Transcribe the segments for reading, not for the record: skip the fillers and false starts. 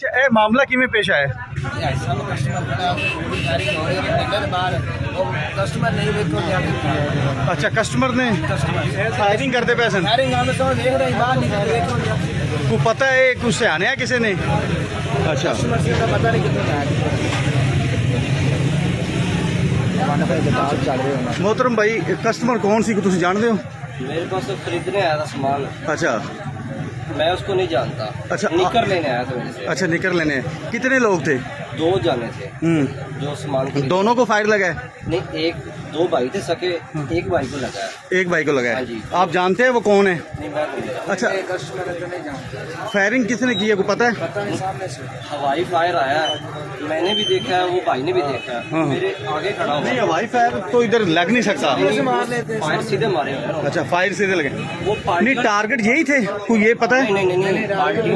ਇਹ ਮਾਮਲਾ ਕਿਵੇਂ ਪੇਸ਼ ਆਇਆ? कस्टमर नहीं देखो अच्छा कस्टमर ने फायरिंग करते पे सन को पता है कुछ से आने किसी ने? अच्छा पता नहीं कितने मोहतरम भाई कस्टमर कौन सी तुम जानते हो? मेरे पास तो खरीदने आया था सामान, अच्छा मैं उसको नहीं जानता। अच्छा, निकर लेने आया था मेरे से। अच्छा निकल लेने कितने लोग थे? 2 जाने थे जो सामान खरीद। दोनों को फायर लगा है? नहीं, 2 भाई थे सके, एक भाई को लगा है। एक भाई को लगा हाँ है। जी। आप जानते हैं वो कौन है? नहीं, मैं नहीं जानता। अच्छा कस्टमर तो नहीं जानता। फायरिंग किसने की है को पता है? पता नहीं, सामने से हवाई फायर आया, मैंने भी देखा है, वो भाई ने भी देखा है, हाँ। मेरे आगे खड़ा हुआ। नहीं हवाई फायर तो इधर लग नहीं सकता। फायर सीधे मारे हुए हैं। अच्छा फायर सीधे लगे। वो पार्टी नहीं टारगेट यही थे कोई ये पता है? नहीं, पार्टी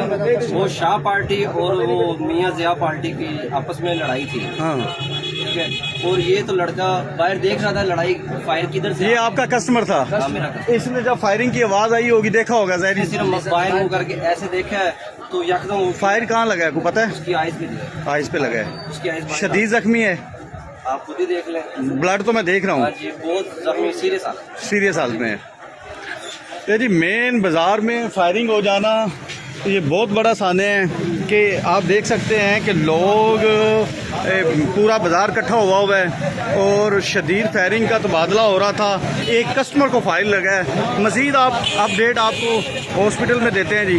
वो शाह पार्टी और वो मियाँ ज़िया पार्टी की आपस में लड़ाई थी। हाँ ठीक है, और ये तो लड़का बाहर देख रहा था लड़ाई, फायर किधर से ये आपका कस्टमर था? हाँ, मेरा कस्टमर। इसने जब फायरिंग की आवाज आई होगी देखा होगा इसने जहरी। सिर्फ बाहर मुँह करके ऐसे देखा है तो यकदम फायर कहाँ लगा है को पता है? उसकी आइज पे दिया, आइज पे लगा है। उसकी आइज शदीद जख्मी है, आप खुद ही देख लें। ब्लड तो मैं देख रहा हाँ हूँ, जी, बहुत जख्मी, सीरियस हालत। सीरियस हालत में है। ये जी मेन बाज़ार में फायरिंग हो जाना ये बहुत बड़ा साने है कि आप देख सकते हैं कि लोग पूरा बाज़ार इकट्ठा हुआ है और शदीद फायरिंग का तबादला हो रहा था। एक कस्टमर को फायर लगा है। मज़ीद आप अपडेट आपको हॉस्पिटल में देते हैं जी।